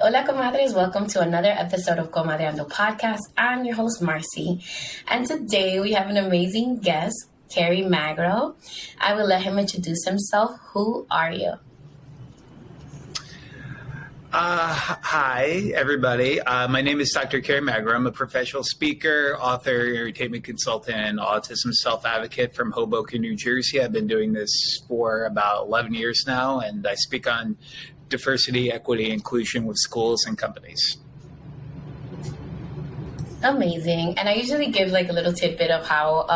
Hola Comadres, welcome to another episode of Comadreando podcast. I'm your host, Marcy, and today we have an amazing guest, Kerry Magro. I will let him introduce himself. Who are you? Hi, everybody. My name is Dr. Kerry Magro. I'm a professional speaker, author, entertainment consultant, and autism self-advocate from Hoboken, New Jersey. I've been doing this for about 11 years now, and I speak on diversity, equity, inclusion with schools and companies. Amazing. And I usually give like a little tidbit of how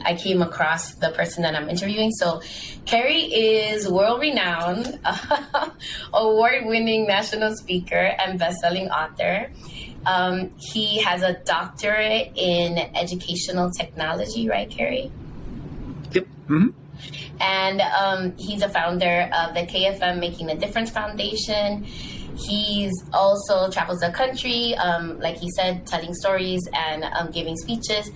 I came across the person that I'm interviewing. So Kerry is world-renowned, award-winning national speaker and best-selling author. He has a doctorate in educational technology, right, Kerry? Yep. Mm-hmm. And he's a founder of the KFM Making a Difference Foundation. He's also travels the country, like he said, telling stories and giving speeches.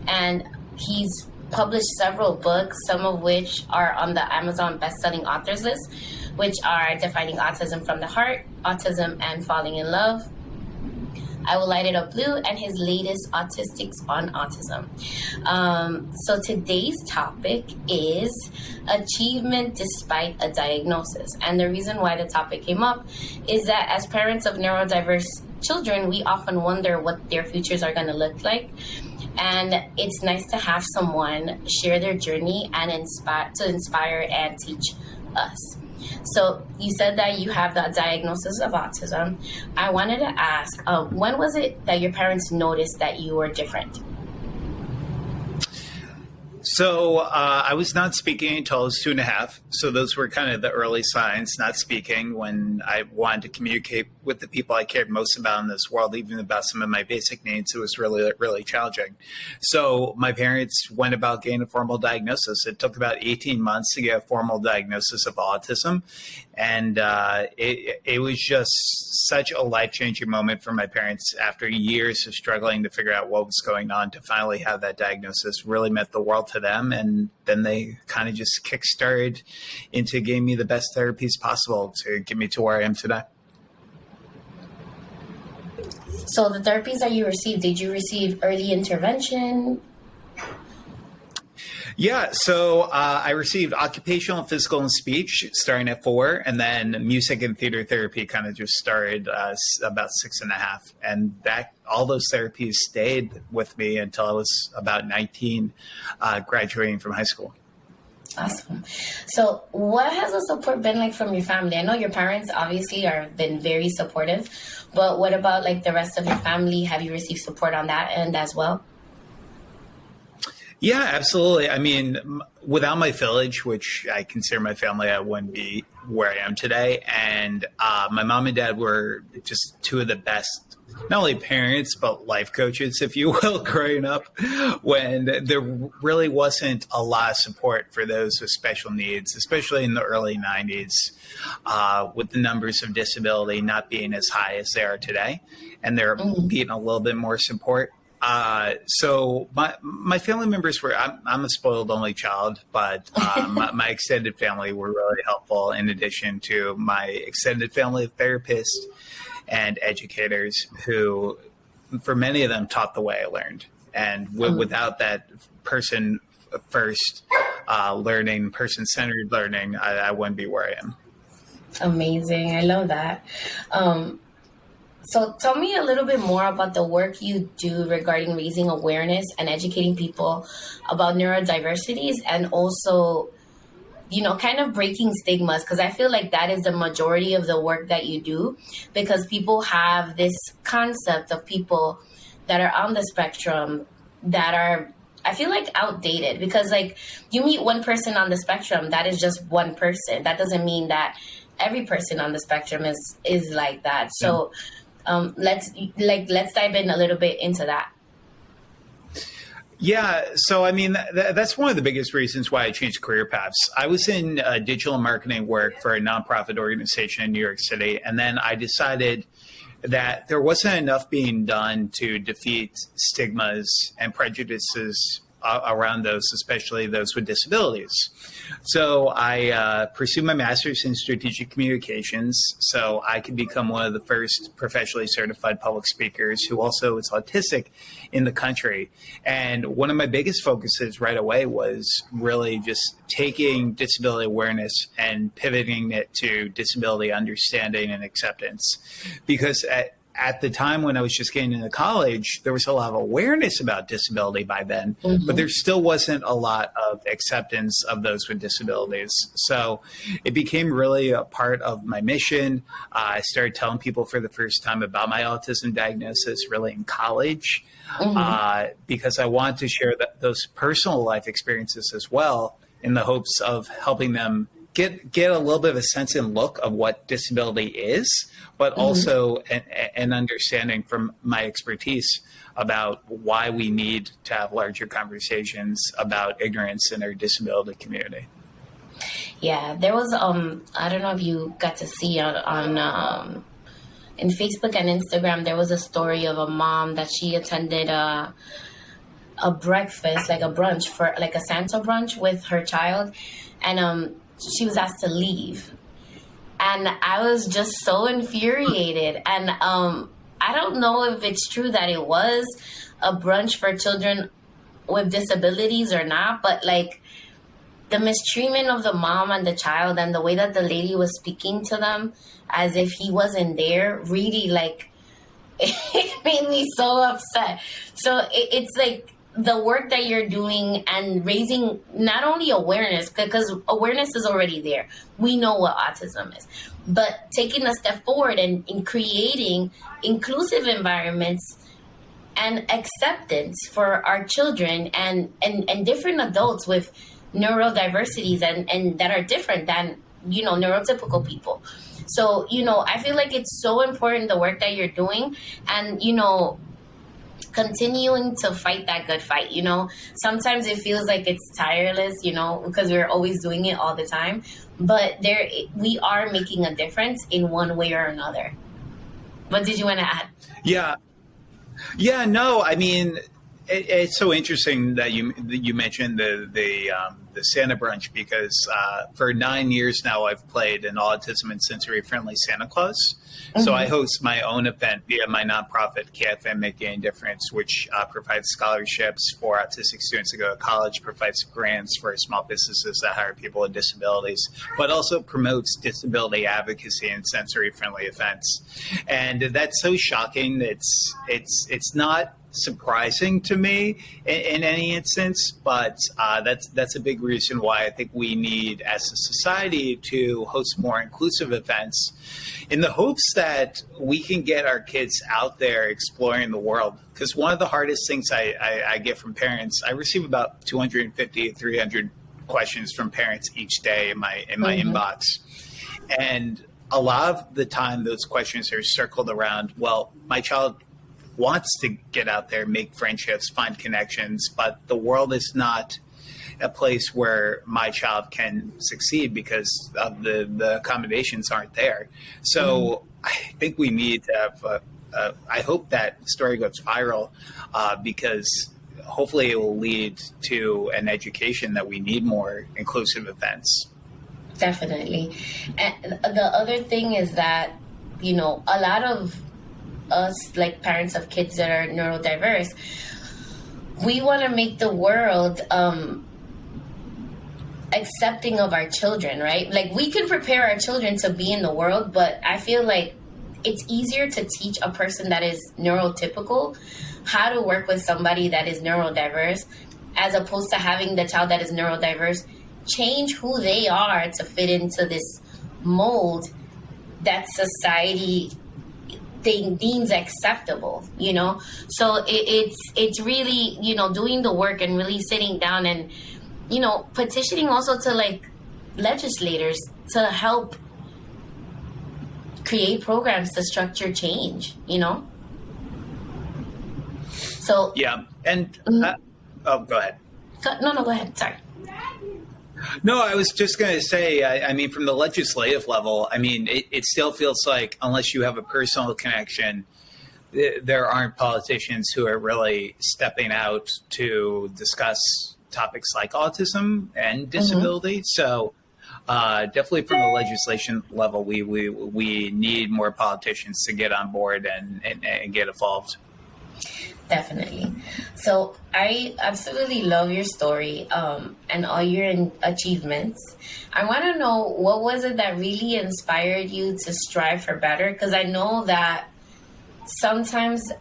And he's published several books, some of which are on the Amazon best-selling authors list, which are Defining Autism from the Heart, Autism and Falling in Love, I Will Light It Up Blue, and his latest, Autistics on Autism. So today's topic is achievement despite a diagnosis. And the reason why the topic came up is that as parents of neurodiverse children, we often wonder what their futures are going to look like. And it's nice to have someone share their journey and inspire and teach us. So you said that you have the diagnosis of autism. I wanted to ask, when was it that your parents noticed that you were different? So I was not speaking until I was 2.5. So those were kind of the early signs, not speaking, when I wanted to communicate with the people I cared most about in this world, even about some of my basic needs. It was really, really challenging. So my parents went about getting a formal diagnosis. It took about 18 months to get a formal diagnosis of autism. And it was just such a life-changing moment for my parents after years of struggling to figure out what was going on. To finally have that diagnosis really meant the world to them. And then they kind of just kick-started into giving me the best therapies possible to get me to where I am today. So the therapies that you received, did you receive early intervention? Yeah, so I received occupational, physical, and speech starting at 4, and then music and theater therapy kind of just started about 6.5. And that all those therapies stayed with me until I was about 19, graduating from high school. Awesome. So what has the support been like from your family? I know your parents obviously have been very supportive, but what about like the rest of your family? Have you received support on that end as well? Yeah, absolutely. I mean, without my village, which I consider my family, I wouldn't be where I am today. And my mom and dad were just two of the best, not only parents, but life coaches, if you will, growing up, when there really wasn't a lot of support for those with special needs, especially in the early 90s, with the numbers of disability not being as high as they are today, and there being a little bit more support. So my family members were, I'm a spoiled only child, but my extended family were really helpful, in addition to my extended family of therapists and educators who, for many of them, taught the way I learned. And without that person first learning, person-centered learning, I wouldn't be where I am. Amazing. I love that. So tell me a little bit more about the work you do regarding raising awareness and educating people about neurodiversities, and also, you know, kind of breaking stigmas, because I feel like that is the majority of the work that you do, because people have this concept of people that are on the spectrum that are, I feel like, outdated, because like you meet one person on the spectrum, that is just one person. That doesn't mean that every person on the spectrum is like that. So let's dive in a little bit into that. Yeah. So, I mean, that's one of the biggest reasons why I changed career paths. I was in digital marketing work for a nonprofit organization in New York City. And then I decided that there wasn't enough being done to defeat stigmas and prejudices around those, especially those with disabilities. So I pursued my master's in strategic communications so I could become one of the first professionally certified public speakers who also is autistic in the country. And one of my biggest focuses right away was really just taking disability awareness and pivoting it to disability understanding and acceptance. Because at the time when I was just getting into college, there was a lot of awareness about disability by then, but there still wasn't a lot of acceptance of those with disabilities. So it became really a part of my mission. I started telling people for the first time about my autism diagnosis really in college, because I wanted to share those personal life experiences as well in the hopes of helping them get a little bit of a sense and look of what disability is, but also an understanding from my expertise about why we need to have larger conversations about ignorance in our disability community. Yeah, there was I don't know if you got to see on in Facebook and Instagram, there was a story of a mom that she attended a breakfast, like a brunch, for like a Santa brunch with her child, and she was asked to leave. And I was just so infuriated. And I don't know if it's true that it was a brunch for children with disabilities or not, but like the mistreatment of the mom and the child and the way that the lady was speaking to them as if he wasn't there, really, like, it made me so upset. So it's like, the work that you're doing and raising not only awareness, because awareness is already there. We know what autism is, but taking a step forward and in creating inclusive environments and acceptance for our children and different adults with neurodiversities and that are different than, neurotypical people. So, I feel like it's so important, the work that you're doing, and, continuing to fight that good fight. Sometimes it feels like it's tireless, because we're always doing it all the time, but we are making a difference in one way or another. What did you want to add? No, I mean, it's so interesting that you mentioned the Santa brunch, because for 9 years now I've played an autism and sensory friendly Santa Claus. So I host my own event via my nonprofit KFM Making a Difference, which provides scholarships for autistic students to go to college, provides grants for small businesses that hire people with disabilities, but also promotes disability advocacy and sensory friendly events. And that's so shocking. It's not surprising to me in any instance, but that's a big reason why I think we need, as a society, to host more inclusive events in the hopes that we can get our kids out there exploring the world. Because one of the hardest things I get from parents, I receive about 250, 300 questions from parents each day in my inbox. And a lot of the time, those questions are circled around, well, my child wants to get out there, make friendships, find connections, but the world is not a place where my child can succeed because of the accommodations aren't there. So I think we need to have, I hope that story goes viral because hopefully it will lead to an education that we need more inclusive events. Definitely. And the other thing is that, a lot of us, like parents of kids that are neurodiverse, we want to make the world accepting of our children, right? Like, we can prepare our children to be in the world, but I feel like it's easier to teach a person that is neurotypical how to work with somebody that is neurodiverse, as opposed to having the child that is neurodiverse change who they are to fit into this mold that society deems acceptable, So it's really, doing the work and really sitting down and, petitioning also to like legislators to help create programs to structure change, So yeah, and go ahead. No, go ahead. Sorry. No, I was just going to say, I mean, from the legislative level, I mean, it still feels like unless you have a personal connection, there aren't politicians who are really stepping out to discuss topics like autism and disability. So definitely from the legislation level, we need more politicians to get on board and get involved. Definitely. So I absolutely love your story and all your achievements. I want to know, what was it that really inspired you to strive for better? Because I know that sometimes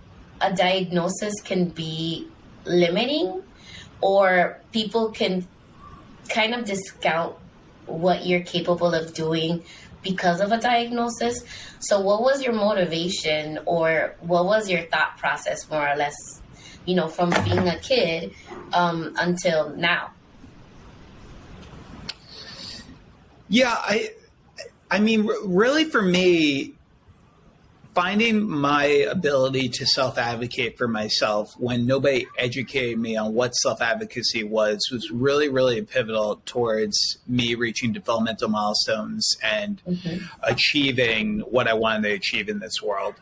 a diagnosis can be limiting, or people can kind of discount what you're capable of doing because of a diagnosis. So what was your motivation, or what was your thought process, more or less, from being a kid until now? Yeah, I mean, really for me, finding my ability to self-advocate for myself when nobody educated me on what self-advocacy was really, really pivotal towards me reaching developmental milestones and achieving what I wanted to achieve in this world.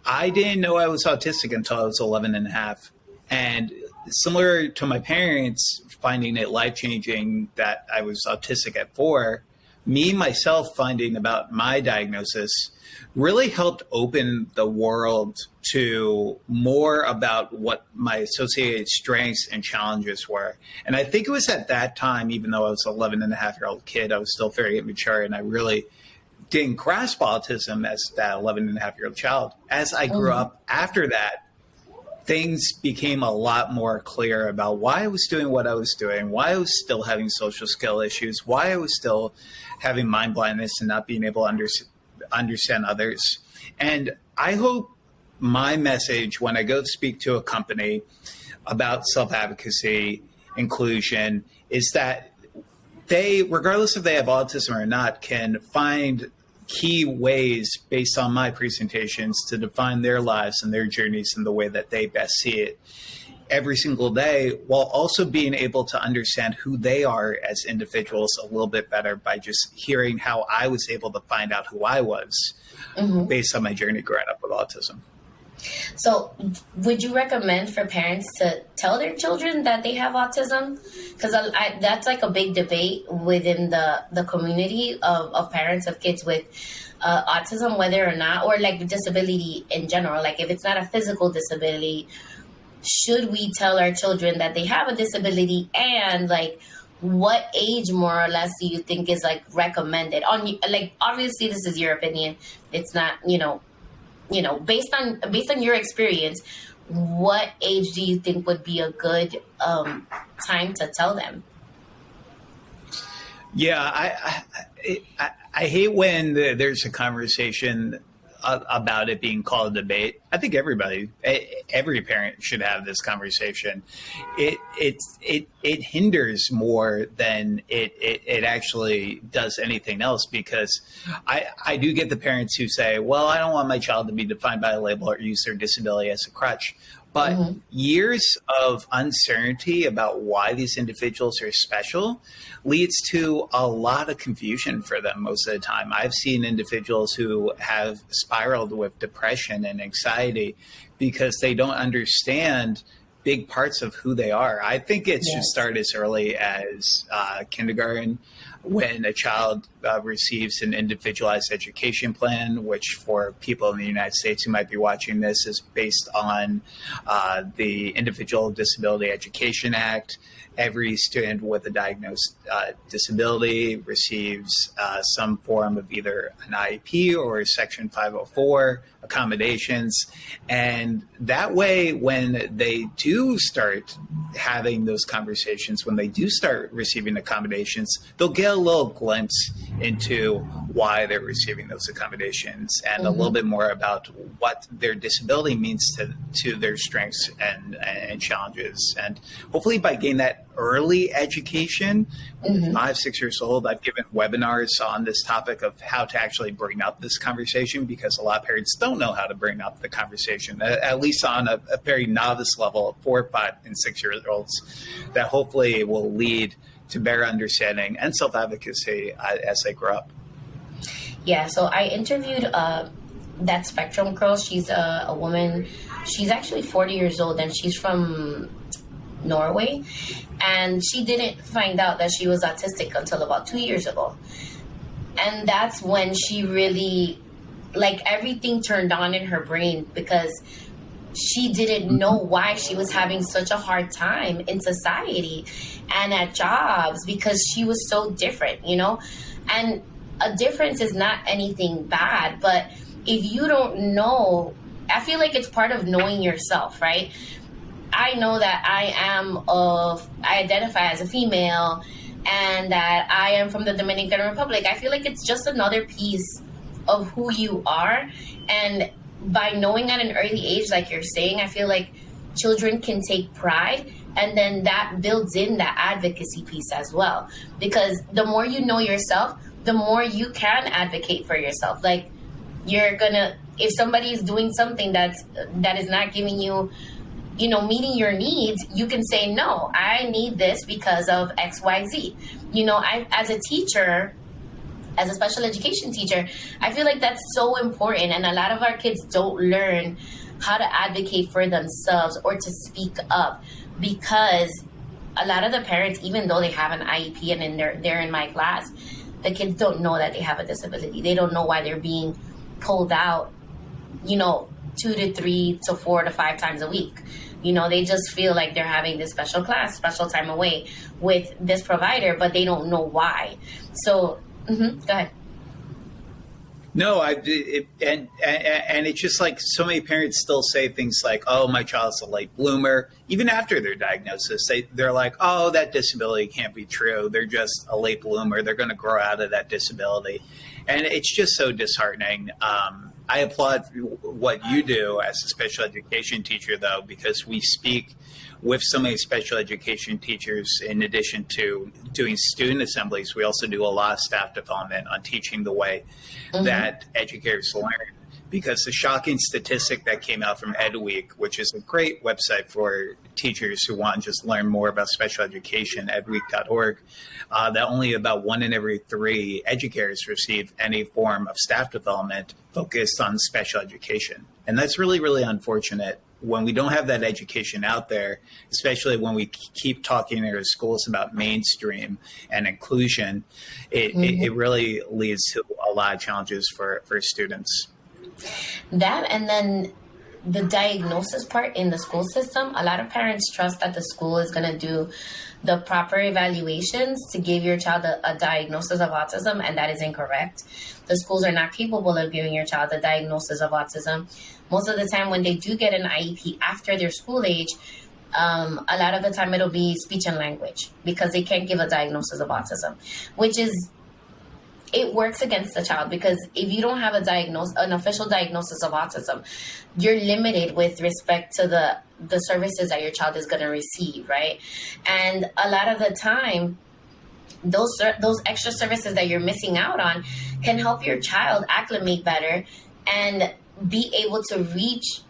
I didn't know I was autistic until I was 11 and a half. And similar to my parents finding it life-changing that I was autistic at 4, me, myself, finding about my diagnosis really helped open the world to more about what my associated strengths and challenges were. And I think it was at that time, even though I was an 11 and a half year old kid, I was still very immature, and I really didn't grasp autism as that 11 and a half year old child. As I grew up after that, things became a lot more clear about why I was doing what I was doing, why I was still having social skill issues, why I was still having mind blindness and not being able to understand others. And I hope my message when I go speak to a company about self-advocacy, inclusion, is that they, regardless if they have autism or not, can find key ways based on my presentations to define their lives and their journeys in the way that they best see it every single day, while also being able to understand who they are as individuals a little bit better by just hearing how I was able to find out who I was based on my journey growing up with autism. So would you recommend for parents to tell their children that they have autism? Because that's like a big debate within the community of parents of kids with autism, whether or not, or like disability in general. Like if it's not a physical disability, should we tell our children that they have a disability? And like, what age more or less do you think is like recommended? Like, obviously this is your opinion. It's not, based on your experience, what age do you think would be a good time to tell them? Yeah, I hate when there's a conversation about it being called a debate. I think every parent should have this conversation. It hinders more than it actually does anything else, because I do get the parents who say, well, I don't want my child to be defined by a label or use their disability as a crutch. But years of uncertainty about why these individuals are special leads to a lot of confusion for them most of the time. I've seen individuals who have spiraled with depression and anxiety because they don't understand big parts of who they are. I think it should start as early as kindergarten, when a child receives an individualized education plan, which for people in the United States who might be watching this is based on the Individual Disability Education Act. Every student with a diagnosed disability receives some form of either an IEP or Section 504 accommodations. And that way, when they do start having those conversations, when they do start receiving accommodations, they'll get a little glimpse into why they're receiving those accommodations and a little bit more about what their disability means to their strengths and challenges. And hopefully by getting that early education, 5-6 years old, I've given webinars on this topic of how to actually bring up this conversation, because a lot of parents don't know how to bring up the conversation, at least on a very novice level, 4, 5, and 6 year olds, that hopefully will lead to better understanding and self-advocacy as they grow up. Yeah, so I interviewed that spectrum girl. She's a woman. She's actually 40 years old, and she's from Norway. And she didn't find out that she was autistic until about 2 years ago. And that's when she really, like, everything turned on in her brain, because she didn't know why she was having such a hard time in society and at jobs, because she was so different, you know? And a difference is not anything bad, but if you don't know, I feel like it's part of knowing yourself, right? I know that I identify as a female, and that I am from the Dominican Republic. I feel like it's just another piece of who you are. And by knowing at an early age, like you're saying, I feel like children can take pride, and then that builds in that advocacy piece as well. Because the more you know yourself, the more you can advocate for yourself. Like, if somebody is doing something that is not giving you, meeting your needs, you can say, no, I need this because of X, Y, Z. As a teacher, as a special education teacher, I feel like that's so important. And a lot of our kids don't learn how to advocate for themselves or to speak up, because a lot of the parents, even though they have an IEP and they're in my class, the kids don't know that they have a disability. They don't know why they're being pulled out, 2 to 3 to 4 to 5 times a week. They just feel like they're having this special class, special time away with this provider, but they don't know why. So, go ahead. No, and it's just like so many parents still say things like, oh, my child's a late bloomer. Even after their diagnosis, they're like, oh, that disability can't be true. They're just a late bloomer. They're going to grow out of that disability. And it's just so disheartening. I applaud what you do as a special education teacher, though, because we speak with so many special education teachers. In addition to doing student assemblies, we also do a lot of staff development on teaching the way that educators learn. Because the shocking statistic that came out from EdWeek, which is a great website for teachers who want to just learn more about special education, edweek.org, that only about 1 in every 3 educators receive any form of staff development focused on special education. And that's really, really unfortunate. When we don't have that education out there, especially when we keep talking in our schools about mainstream and inclusion, it really leads to a lot of challenges for students. That, and then the diagnosis part in the school system, a lot of parents trust that the school is going to do the proper evaluations to give your child a diagnosis of autism, and that is incorrect. The schools are not capable of giving your child a diagnosis of autism. Most of the time when they do get an IEP after their school age, a lot of the time it'll be speech and language, because they can't give a diagnosis of autism, it works against the child, because if you don't have an official diagnosis of autism, you're limited with respect to the services that your child is going to receive, right? And a lot of the time, those extra services that you're missing out on can help your child acclimate better and be able to reach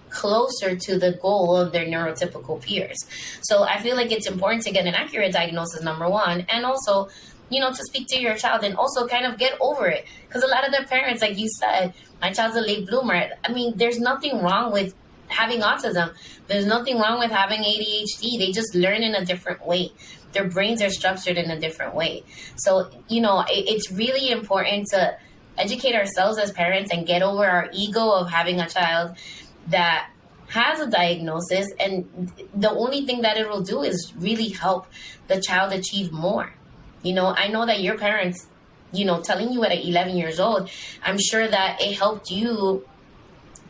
closer to the goal of their neurotypical peers. So I feel like it's important to get an accurate diagnosis, number one, and also to speak to your child and also kind of get over it. Because a lot of the parents, like you said, my child's a late bloomer. I mean, there's nothing wrong with having autism. There's nothing wrong with having ADHD. They just learn in a different way. Their brains are structured in a different way. So, it's really important to educate ourselves as parents and get over our ego of having a child that has a diagnosis. And the only thing that it will do is really help the child achieve more. I know that your parents, telling you at 11 years old, I'm sure that it helped you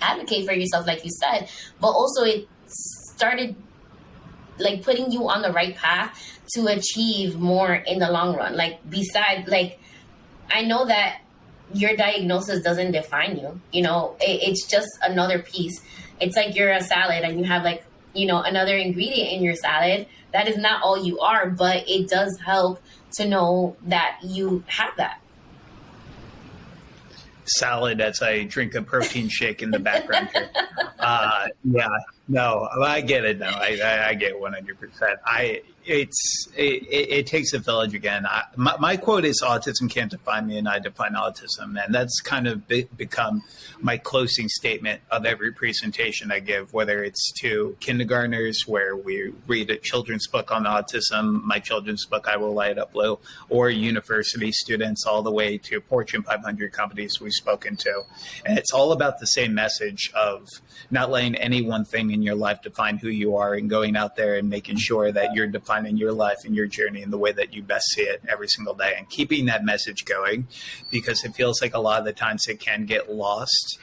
advocate for yourself, like you said, but also it started like putting you on the right path to achieve more in the long run. Like, I know that your diagnosis doesn't define you, it's just another piece. It's like you're a salad and you have another ingredient in your salad. That is not all you are, but it does help to know that you have that. Salad as I drink a protein shake in the background here. No, I get it. No, I get 100%. It takes a village again. My quote is, autism can't define me and I define autism. And that's kind of become my closing statement of every presentation I give, whether it's to kindergartners where we read a children's book on autism, my children's book, I Will Light Up Blue, or university students all the way to Fortune 500 companies we've spoken to. And it's all about the same message of not letting any one thing in your life define who you are, and going out there and making sure that you're defining your life and your journey in the way that you best see it every single day, and keeping that message going, because it feels like a lot of the times it can get lost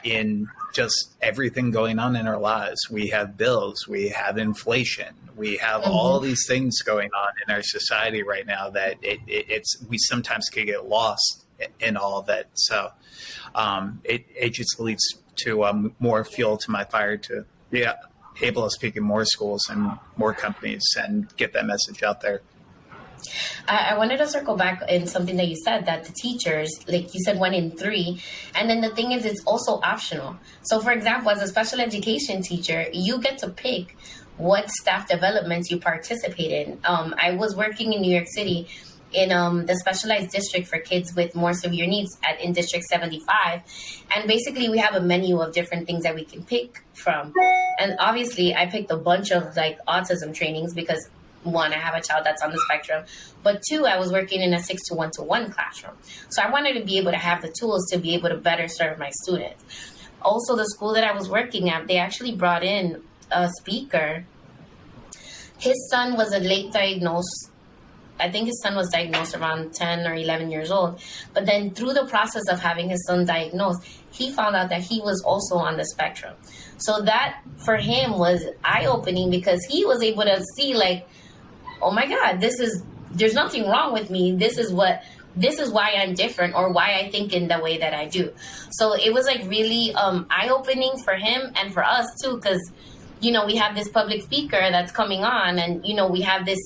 in just everything going on in our lives. We have bills, we have inflation, we have all these things going on in our society right now that we sometimes can get lost in all of that. So it just leads to more fuel to my fire to be able to speak in more schools and more companies and get that message out there. I wanted to circle back in something that you said, that the teachers, like you said, 1 in 3. And then the thing is, it's also optional. So, for example, as a special education teacher, you get to pick what staff developments you participate in. I was working in New York City in the specialized district for kids with more severe needs in District 75. And basically, we have a menu of different things that we can pick from. And obviously, I picked a bunch of autism trainings because, 1, I have a child that's on the spectrum, but 2, I was working in a 6 to 1 to 1 classroom. So I wanted to be able to have the tools to be able to better serve my students. Also, the school that I was working at, they actually brought in a speaker. His son was a late diagnosed. I think his son was diagnosed around 10 or 11 years old. But then through the process of having his son diagnosed, he found out that he was also on the spectrum. So that for him was eye-opening, because he was able to see oh my God, there's nothing wrong with me. This is why I'm different, or why I think in the way that I do. So it was really eye-opening for him and for us too, because, we have this public speaker that's coming on, and, we have this,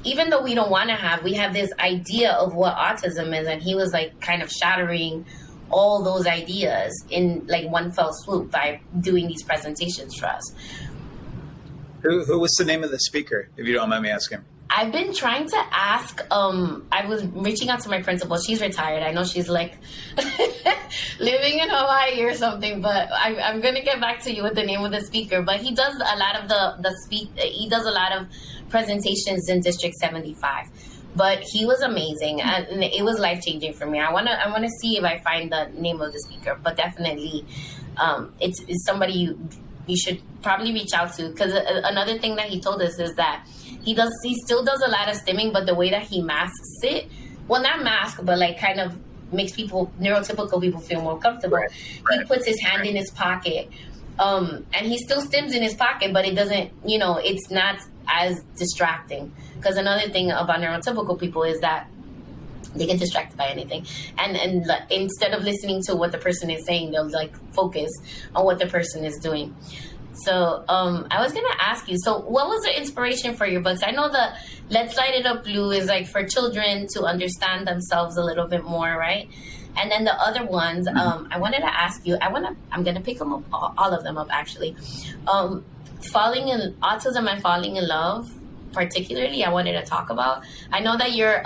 even though we don't want to we have this idea of what autism is, and he was kind of shattering all those ideas in one fell swoop by doing these presentations for us. Who was the name of the speaker, if you don't mind me asking? I've been trying to ask, I was reaching out to my principal. She's retired. I know she's living in Hawaii or something, but I'm going to get back to you with the name of the speaker. But he does a lot of he does a lot of presentations in District 75. But he was amazing, and it was life-changing for me. I want to see if I find the name of the speaker, but definitely it's somebody you should probably reach out to, because another thing that he told us is that he still does a lot of stimming, but the way that he masks it, well, not mask, but kind of makes neurotypical people feel more comfortable. Right. He puts his hand in his pocket, and he still stims in his pocket, but it doesn't, it's not as distracting. Because another thing about neurotypical people is that they get distracted by anything, and instead of listening to what the person is saying, they'll focus on what the person is doing. So I was gonna ask you, so what was the inspiration for your books? I know the Let's Light It Up Blue is for children to understand themselves a little bit more, right? And then the other ones, I wanted to ask you, I'm gonna pick them up, all of them up actually. Autism and falling in love, particularly, I wanted to talk about. I know that you're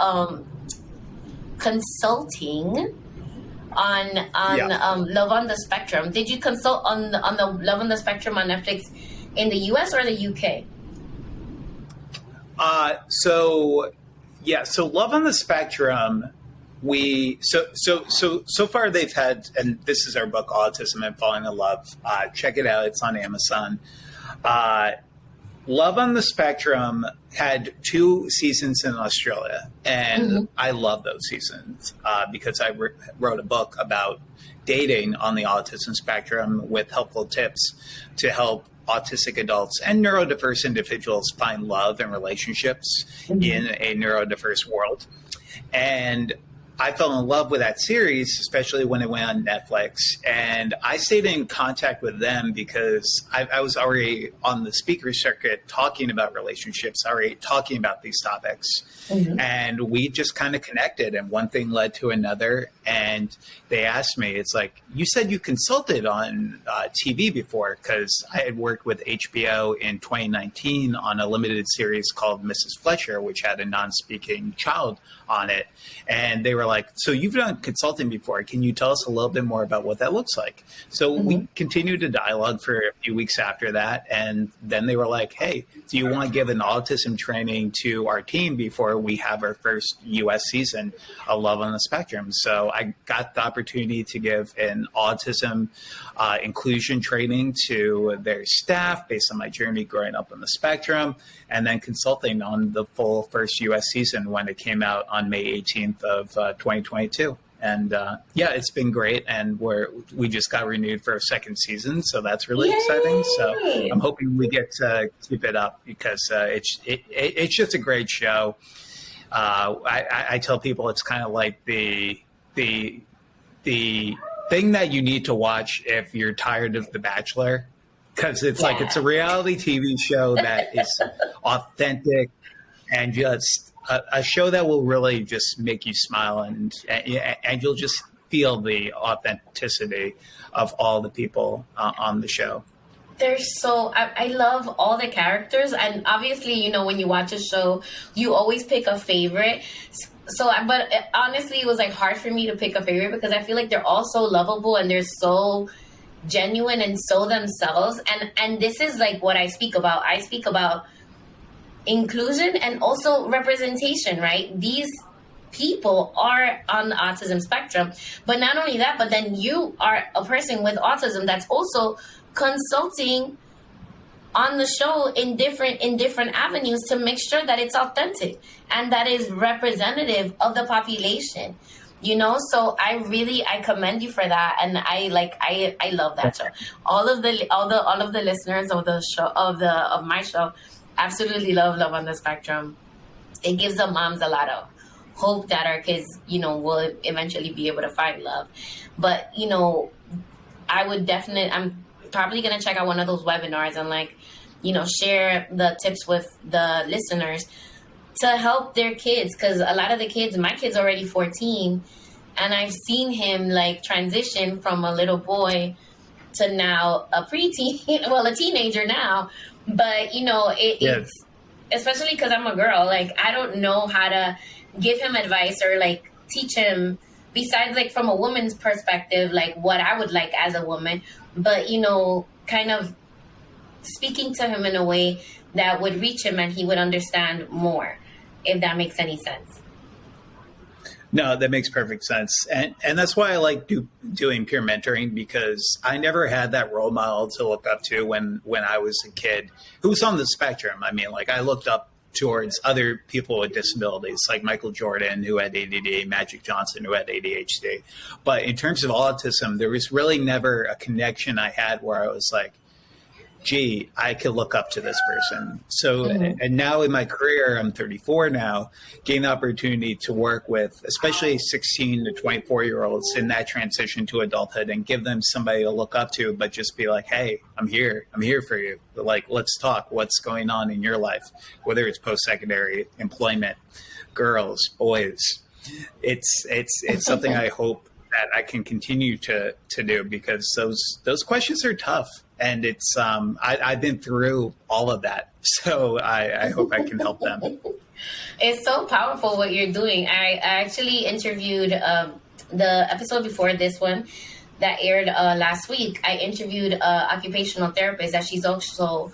consulting on Love on the Spectrum. Did you consult on the Love on the Spectrum on Netflix in the US or the UK? So Love on the Spectrum, so far they've had, and this is our book, Autism and Falling in Love. Check it out. It's on Amazon. Love on the Spectrum had 2 seasons in Australia, and I love those seasons because I wrote a book about dating on the autism spectrum with helpful tips to help autistic adults and neurodiverse individuals find love and relationships in a neurodiverse world. And I fell in love with that series, especially when it went on Netflix. And I stayed in contact with them because I was already on the speaker circuit talking about relationships, already talking about these topics. Mm-hmm. And we just kind of connected, and one thing led to another. And they asked me, it's like, you said you consulted on TV before, because I had worked with HBO in 2019 on a limited series called Mrs. Fletcher, which had a non-speaking child on it. And they were like, so you've done consulting before. Can you tell us a little bit more about what that looks like? So mm-hmm. we continued to dialogue for a few weeks after that. And then they were like, hey, do you want to give an autism training to our team before we have our first US season of Love on the Spectrum? So I got the opportunity to give an autism inclusion training to their staff based on my journey growing up on the spectrum, and then consulting on the full first US season when it came out on May 18th of 2022. And yeah, it's been great, and we just got renewed for a second season, so that's really Yay! Exciting. So I'm hoping we get to keep it up, because it's just a great show. I tell people it's kind of like the thing that you need to watch if you're tired of The Bachelor, because it's like it's a reality TV show that is authentic and just a show that will really just make you smile, and you'll just feel the authenticity of all the people on the show. I love all the characters, and obviously, you know, when you watch a show, you always pick a favorite. But honestly, it was like hard for me to pick a favorite, because I feel like they're all so lovable and they're so genuine and so themselves. And this is like what I speak about. I speak about inclusion and also representation, right? These people are on the autism spectrum, but not only that, but then you are a person with autism that's also consulting on the show in different avenues to make sure that it's authentic and that is representative of the population, you know. So I commend you for that, and I love that show. All of the listeners of the show of my show absolutely love on the Spectrum. It gives the moms a lot of hope that our kids, you know, will eventually be able to find love. But, you know, I'm probably going to check out one of those webinars and, like, you know, share the tips with the listeners to help their kids. Because a lot of the kids, my kid's already 14, and I've seen him, like, transition from a little boy to now a preteen, well, a teenager now. But, you know, it's, especially because I'm a girl, like, I don't know how to give him advice or, like, teach him, besides, like, from a woman's perspective, like, what I would like as a woman. But, you know, kind of speaking to him in a way that would reach him and he would understand more, if that makes any sense. No, that makes perfect sense. And that's why I like doing peer mentoring, because I never had that role model to look up to when I was a kid who was on the spectrum. I mean, like, I looked up towards other people with disabilities, like Michael Jordan, who had ADD, Magic Johnson, who had ADHD. But in terms of autism, there was really never a connection I had where I was like, gee, I could look up to this person. So, and now in my career, I'm 34 now, getting the opportunity to work with, especially 16 to 24-year-olds in that transition to adulthood, and give them somebody to look up to, but just be like, hey, I'm here for you. Like, let's talk. What's going on in your life? Whether it's post-secondary, employment, girls, boys. It's something I hope that I can continue to do, because those questions are tough. And it's I've been through all of that, so I hope I can help them. It's so powerful what you're doing. I actually interviewed the episode before this one that aired last week. I interviewed an occupational therapist that she's also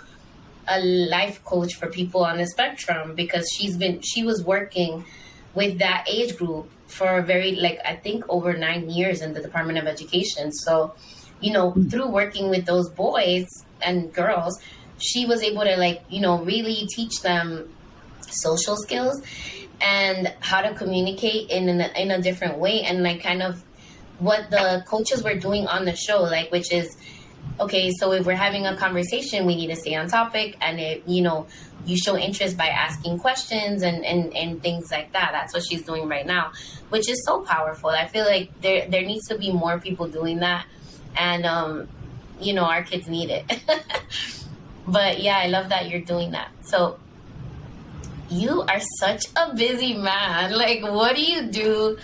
a life coach for people on the spectrum, because she was working with that age group for I think over 9 years in the Department of Education. So, you know, through working with those boys and girls, she was able to, like, you know, really teach them social skills and how to communicate in a different way. And, like, kind of what the coaches were doing on the show, like, which is, okay, so if we're having a conversation, we need to stay on topic. And, you know, you show interest by asking questions and things like that. That's what she's doing right now, which is so powerful. I feel like there needs to be more people doing that. And, our kids need it. But yeah, I love that you're doing that. So you are such a busy man. Like, what do you do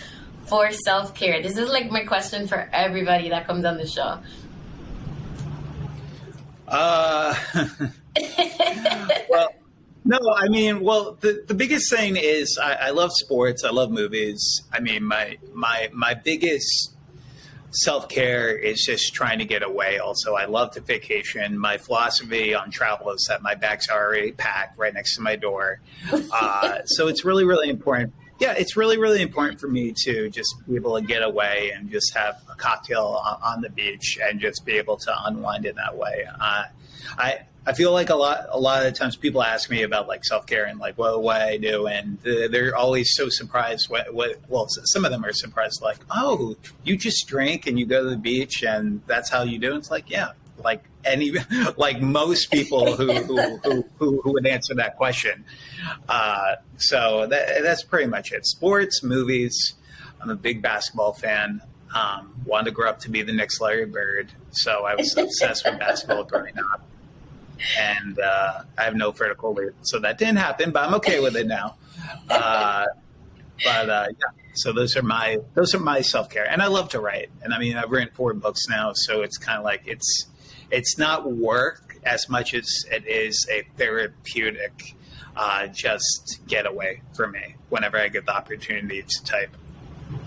for self-care? This is like my question for everybody that comes on the show. Well, no, I mean, well, the biggest thing is I love sports. I love movies. I mean, my biggest self-care is just trying to get away. Also, I love to vacation. My philosophy on travel is that my bags are already packed right next to my door. So it's really, really important. Yeah, it's really, really important for me to just be able to get away and just have a cocktail on the beach and just be able to unwind in that way. I feel like a lot of the times people ask me about like self-care and like what I do, and they're always so surprised. Well, some of them are surprised, like, oh, you just drink and you go to the beach and that's how you do it. It's like, yeah, like most people who would answer that question. So that's pretty much it. Sports, movies. I'm a big basketball fan. Wanted to grow up to be the next Larry Bird, so I was obsessed with basketball growing up. And I have no vertical leap, so that didn't happen, but I'm okay with it now. Yeah, so those are my self-care, and I love to write. And I mean, I've written 4 books now, so it's kind of like it's not work as much as it is a therapeutic just getaway for me whenever I get the opportunity to type.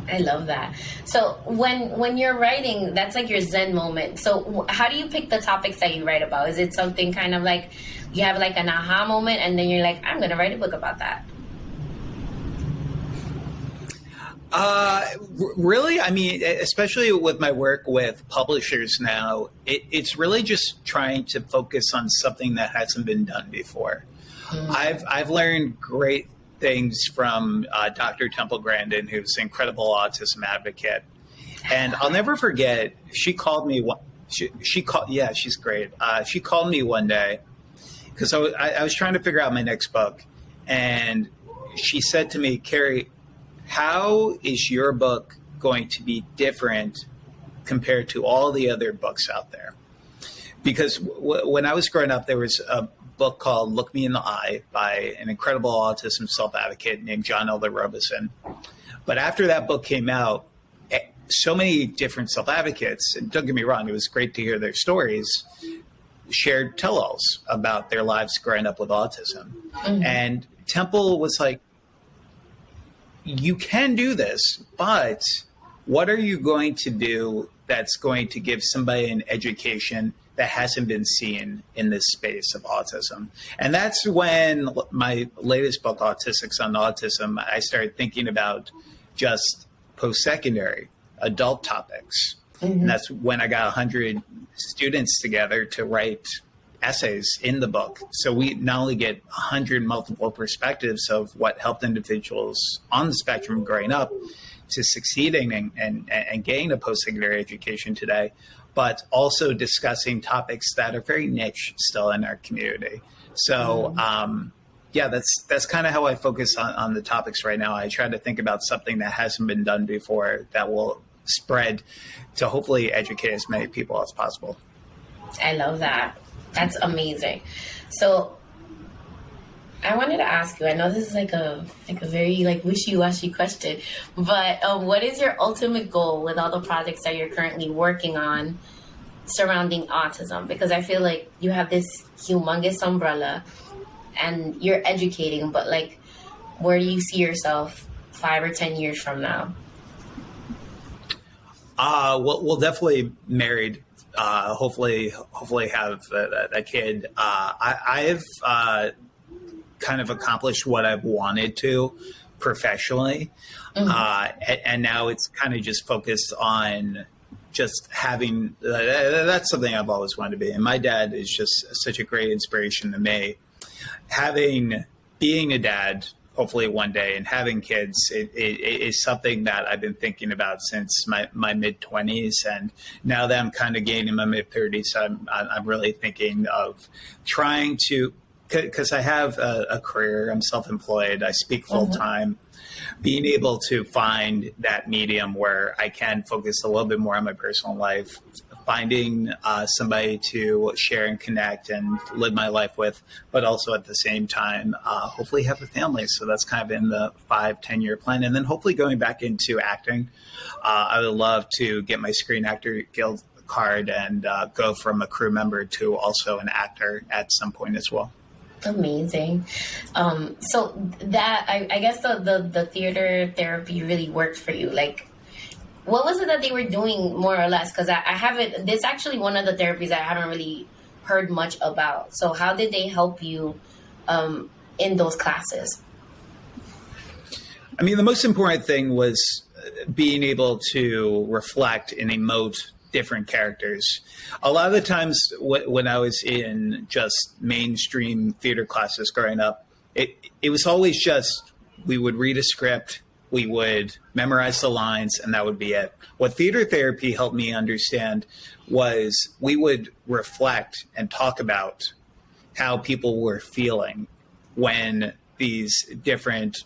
I love that. So when you're writing, that's like your Zen moment. So how do you pick the topics that you write about? Is it something kind of like you have like an aha moment and then you're like, I'm going to write a book about that? Really, I mean, especially with my work with publishers now, it's really just trying to focus on something that hasn't been done before. I've learned great things from Dr. Temple Grandin, who's an incredible autism advocate. And I'll never forget, she called me, she's great. She called me one day because I was trying to figure out my next book. And she said to me, Kerry, how is your book going to be different compared to all the other books out there? Because when I was growing up, there was a book called Look Me in the Eye by an incredible autism self-advocate named John Elder Robison. But after that book came out, so many different self-advocates, and don't get me wrong, it was great to hear their stories, shared tell-alls about their lives growing up with autism. Mm-hmm. And Temple was like, you can do this, but what are you going to do that's going to give somebody an education that hasn't been seen in this space of autism? And that's when my latest book, Autistics on Autism, I started thinking about just post-secondary adult topics. Mm-hmm. And that's when I got 100 students together to write essays in the book. So we not only get 100 multiple perspectives of what helped individuals on the spectrum growing up to succeeding and getting a post-secondary education today, but also discussing topics that are very niche still in our community. So, yeah, that's kind of how I focus on the topics right now. I try to think about something that hasn't been done before that will spread to hopefully educate as many people as possible. I love that. That's amazing. So I wanted to ask you, I know this is like a very wishy-washy question, but what is your ultimate goal with all the projects that you're currently working on surrounding autism? Because I feel like you have this humongous umbrella and you're educating, but like, where do you see yourself 5 or 10 years from now? Well, definitely married. Hopefully have a kid. I've kind of accomplished what I've wanted to professionally. Mm-hmm. And now it's kind of just focused on just having, that's something I've always wanted to be. And my dad is just such a great inspiration to me. Being a dad, hopefully one day, and having kids, it is something that I've been thinking about since my mid-20s. And now that I'm kind of getting in my mid-30s, I'm really thinking of trying to because I have a career, I'm self-employed, I speak full time. Being able to find that medium where I can focus a little bit more on my personal life, finding somebody to share and connect and live my life with, but also at the same time, hopefully have a family. So that's kind of in the 5-10 year plan. And then hopefully going back into acting. I would love to get my Screen Actor Guild card and go from a crew member to also an actor at some point as well. Amazing. So that, I guess the theater therapy really worked for you. Like, what was it that they were doing more or less? Because I haven't, this is actually one of the therapies I haven't really heard much about. So how did they help you in those classes? I mean, the most important thing was being able to reflect and emote different characters. A lot of the times when I was in just mainstream theater classes growing up, it was always just, we would read a script, we would memorize the lines, and that would be it. What theater therapy helped me understand was we would reflect and talk about how people were feeling when these different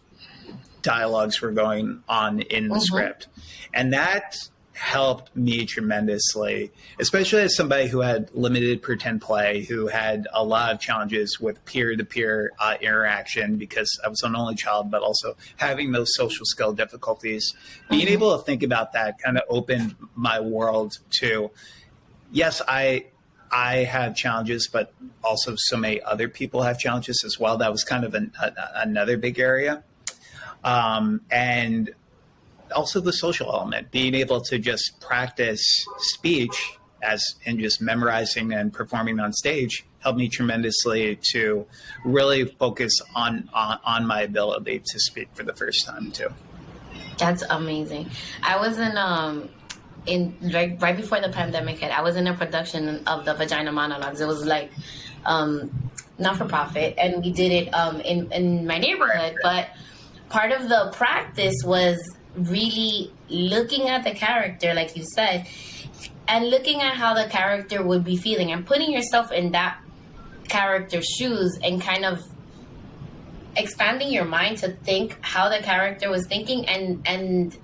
dialogues were going on in the script. And that helped me tremendously, especially as somebody who had limited pretend play, who had a lot of challenges with peer-to-peer interaction because I was an only child, but also having those social skill difficulties. Being able to think about that kind of opened my world to, yes, I have challenges, but also so many other people have challenges as well. That was kind of another big area. And also the social element, being able to just practice speech and just memorizing and performing on stage helped me tremendously to really focus on my ability to speak for the first time too. That's amazing. I was in right before the pandemic hit, I was in a production of the Vagina Monologues. It was like not for profit, and we did it in my neighborhood, but part of the practice was really looking at the character, like you said, and looking at how the character would be feeling and putting yourself in that character's shoes and kind of expanding your mind to think how the character was thinking and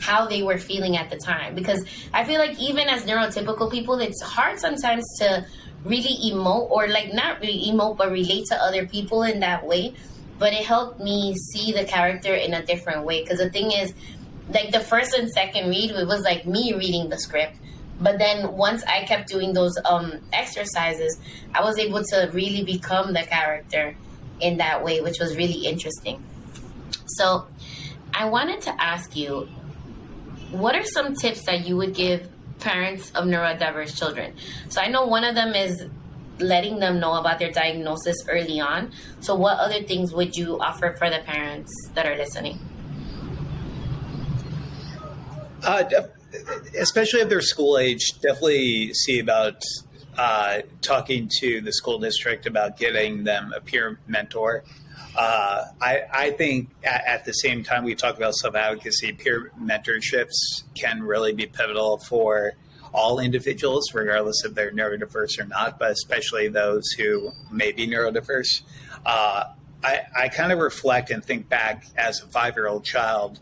how they were feeling at the time. Because I feel like even as neurotypical people, it's hard sometimes to really emote, or like not really emote, but relate to other people in that way. But it helped me see the character in a different way. Because the thing is, like the first and second read, it was like me reading the script. But then once I kept doing those exercises, I was able to really become the character in that way, which was really interesting. So I wanted to ask you, what are some tips that you would give parents of neurodiverse children? So I know one of them is letting them know about their diagnosis early on. So what other things would you offer for the parents that are listening? Especially if they're school age, definitely see about talking to the school district about getting them a peer mentor. I think at the same time we talk about self-advocacy, peer mentorships can really be pivotal for all individuals, regardless if they're neurodiverse or not, but especially those who may be neurodiverse. I kind of reflect and think back as a 5-year-old child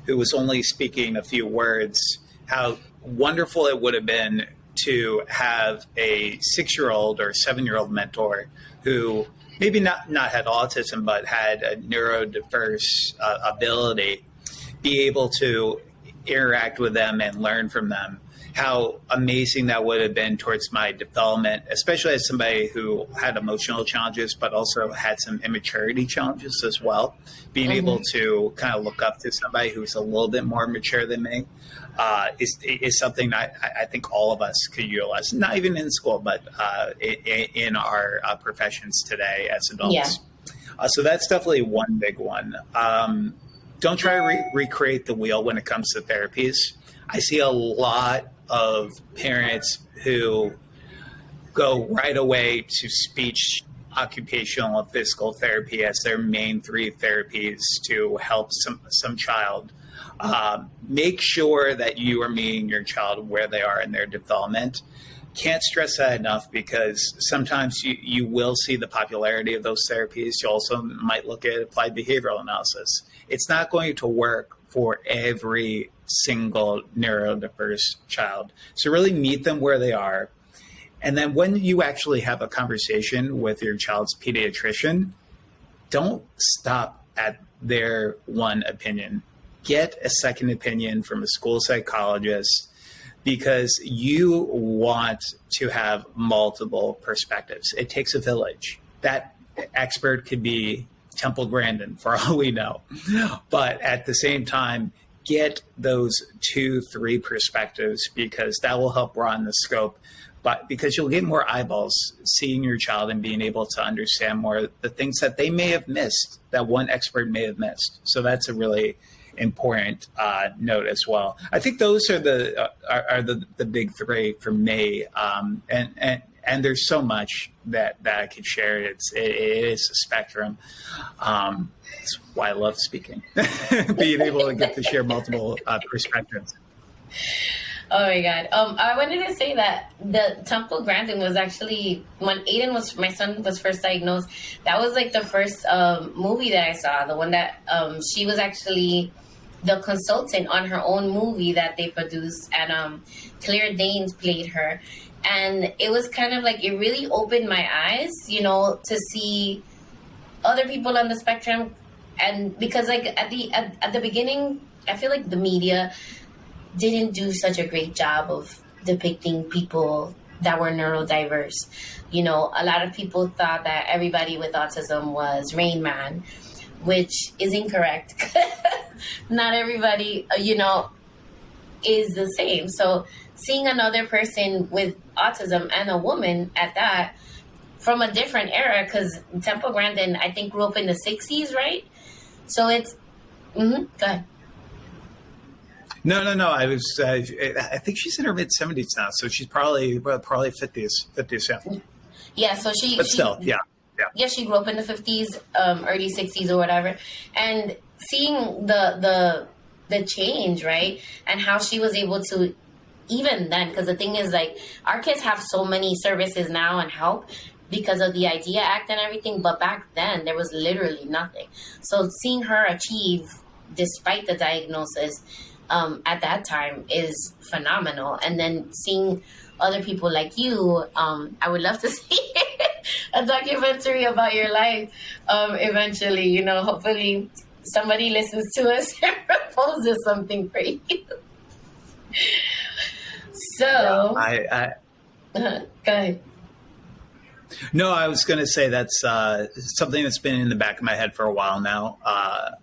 who was only speaking a few words, how wonderful it would have been to have a 6-year-old or 7-year-old mentor who maybe not had autism, but had a neurodiverse ability, be able to interact with them and learn from them. How amazing that would have been towards my development, especially as somebody who had emotional challenges, but also had some immaturity challenges as well. Being able to kind of look up to somebody who's a little bit more mature than me is something I think all of us could utilize, not even in school, but in our professions today as adults. Yeah. So that's definitely one big one. Don't try to recreate the wheel when it comes to therapies. I see a lot of parents who go right away to speech, occupational, and physical therapy as their main 3 therapies to help some child. Make sure that you are meeting your child where they are in their development. can't stress that enough, because sometimes you will see the popularity of those therapies. You also might look at applied behavioral analysis. It's not going to work for every single neurodiverse child. So really meet them where they are. And then when you actually have a conversation with your child's pediatrician, don't stop at their one opinion. Get a second opinion from a school psychologist, because you want to have multiple perspectives. It takes a village. That expert could be Temple Grandin, for all we know. But at the same time, get those 2-3 perspectives, because that will help broaden the scope. But because you'll get more eyeballs seeing your child and being able to understand more the things that they may have missed, that one expert may have missed. So that's a really important note as well. I think those are the big 3 for me. And there's so much that I could share. It is a spectrum. That's why I love speaking, being able to get to share multiple perspectives. Oh my God. I wanted to say that the Temple Grandin was actually, when my son was first diagnosed, that was like the first movie that I saw. The one that she was actually the consultant on her own movie that they produced, and Claire Danes played her. And it was kind of like, it really opened my eyes, to see other people on the spectrum. And because like at the beginning, I feel like the media didn't do such a great job of depicting people that were neurodiverse. A lot of people thought that everybody with autism was Rain Man, which is incorrect. Not everybody, is the same. So seeing another person with autism, and a woman at that, from a different era, because Temple Grandin, I think, grew up in the 60s, right? So it's, go ahead. No. I think she's in her mid 70s now, so she's probably 50s. Yeah. Yeah. So But still, yeah. Yeah, she grew up in the 50s, early 60s or whatever, and seeing the change, right, and how she was able to, even then, because the thing is, like, our kids have so many services now and help because of the IDEA Act and everything, but back then there was literally nothing. So seeing her achieve, despite the diagnosis, at that time is phenomenal. And then seeing other people like you, I would love to see a documentary about your life eventually. Hopefully somebody listens to us and proposes something for you. So, go ahead. No, I was going to say that's something that's been in the back of my head for a while now.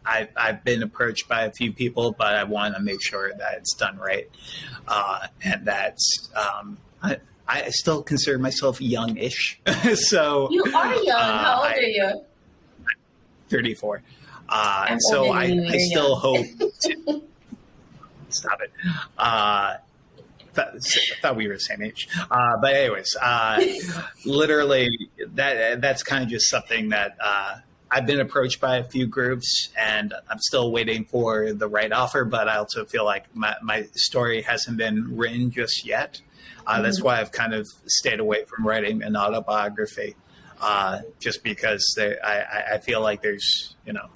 I've been approached by a few people, but I want to make sure that it's done right. And that's, I still consider myself young-ish. So you are young. How old are you? 34. So I still hope to, stop it. I thought we were the same age. But anyways, literally that's kind of just something that I've been approached by a few groups, and I'm still waiting for the right offer, but I also feel like my story hasn't been written just yet. That's why I've kind of stayed away from writing an autobiography, just because I feel like there's,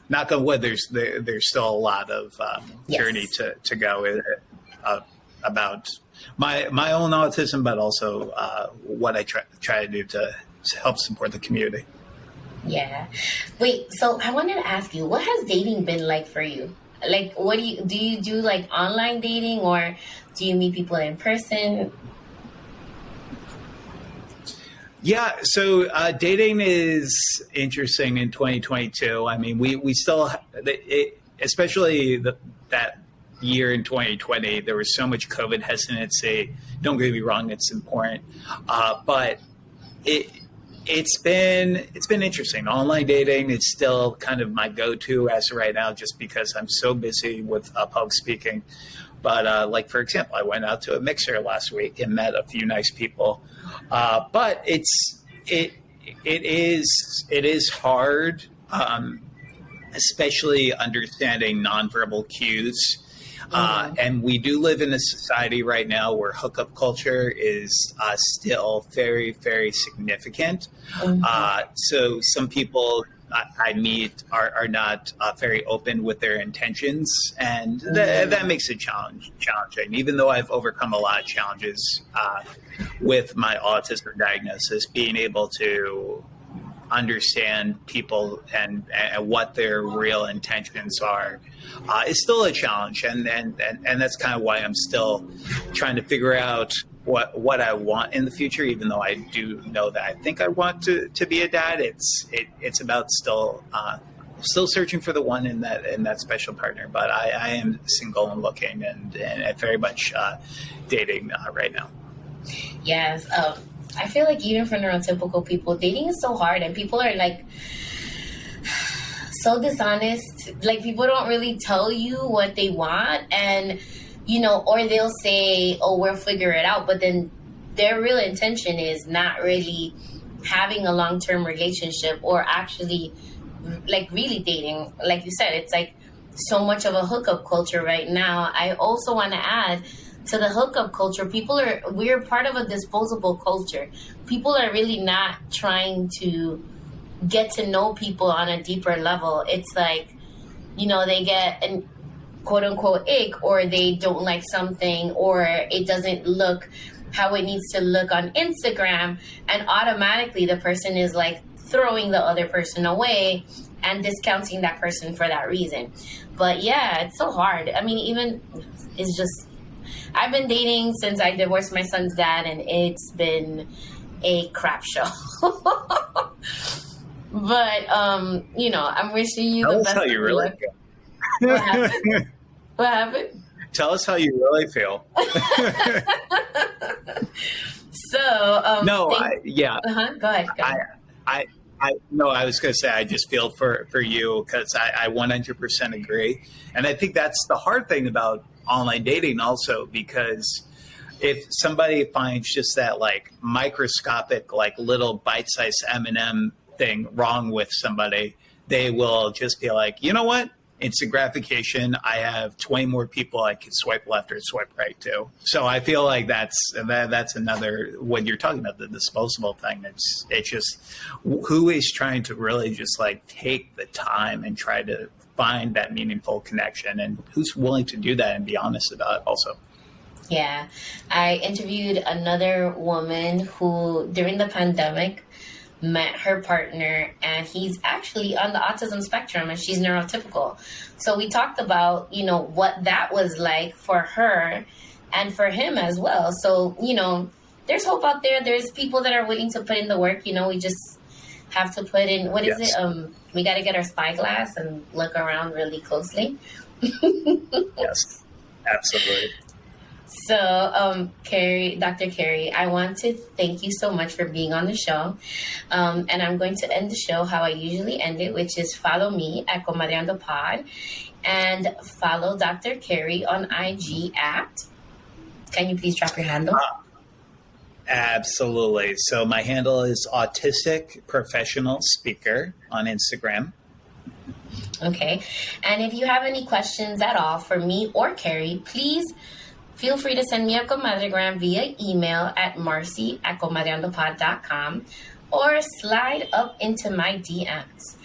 knock on wood, there's still a lot of journey to go about my own autism, but also what I try to do to help support the community. Yeah. Wait, so I wanted to ask you, what has dating been like for you? Like, what do you do like online dating, or do you meet people in person? Yeah, so dating is interesting in 2022. I mean, we still, especially that year in 2020, there was so much COVID hesitancy. Don't get me wrong, it's important, but it's been interesting. Online dating is still kind of my go-to as of right now, just because I'm so busy with public speaking. But like, for example, I went out to a mixer last week and met a few nice people. But it is hard, especially understanding nonverbal cues. And we do live in a society right now where hookup culture is still very, very significant. So some people I meet are not very open with their intentions, and that makes it challenging. Even though I've overcome a lot of challenges with my autism diagnosis, being able to understand people and what their real intentions are is still a challenge, and that's kind of why I'm still trying to figure out what I want in the future. Even though I do know that I think I want to be a dad, it's about still searching for the one in that special partner. But I am single and looking and very much dating right now. Yes. I feel like even for neurotypical people, dating is so hard, and people are like so dishonest. Like, people don't really tell you what they want, and or they'll say, "Oh, we'll figure it out," but then their real intention is not really having a long-term relationship or actually like really dating. Like you said, it's like so much of a hookup culture right now. I also want to add, to the hookup culture, we're part of a disposable culture. People are really not trying to get to know people on a deeper level. It's like, they get an quote unquote ick, or they don't like something, or it doesn't look how it needs to look on Instagram, and automatically the person is like throwing the other person away and discounting that person for that reason. But yeah, it's so hard. I mean, even it's just, I've been dating since I divorced my son's dad, and it's been a crap show. But, I'm wishing you the best. Tell us how you really feel. What happened? What happened? Tell us how you really feel. So, no, Go ahead. I was going to say, I just feel for you, because I 100% agree. And I think that's the hard thing about online dating also, because if somebody finds just that like microscopic, like little bite-sized M&M thing wrong with somebody, they will just be like, you know what? Instant gratification. I have 20 more people I can swipe left or swipe right to. So I feel like that's another, when you're talking about the disposable thing, it's just who is trying to really just like take the time and try to find that meaningful connection, and who's willing to do that and be honest about it also. Yeah. I interviewed another woman who during the pandemic met her partner, and he's actually on the autism spectrum, and she's neurotypical. So we talked about, what that was like for her and for him as well. So, there's hope out there. There's people that are willing to put in the work. We just have to put in, what is it? We got to get our spyglass and look around really closely. Yes, absolutely. So, Dr. Kerry, I want to thank you so much for being on the show. And I'm going to end the show how I usually end it, which is follow me at Comadreando Pod, and follow Dr. Kerry on IG at, can you please drop your handle? Absolutely. So my handle is Autistic Professional Speaker on Instagram. Okay. And if you have any questions at all for me or Kerry, please feel free to send me a Comadre-Gram via email at marcy@comadreandopod.com, or slide up into my DMs.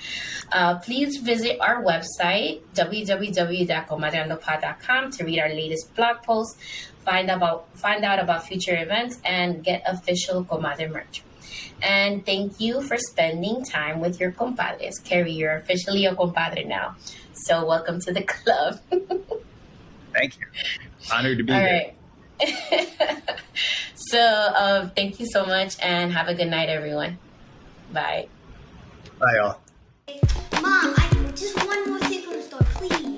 Please visit our website, www.comadreandopod.com, to read our latest blog posts, find out about future events, and get official Comadre merch. And thank you for spending time with your compadres. Kerry, you're officially a compadre now, so welcome to the club. Thank you. Honored to be here. All right. So thank you so much, and have a good night, everyone. Bye. Bye, all. Mom, just one more thing from the store, please.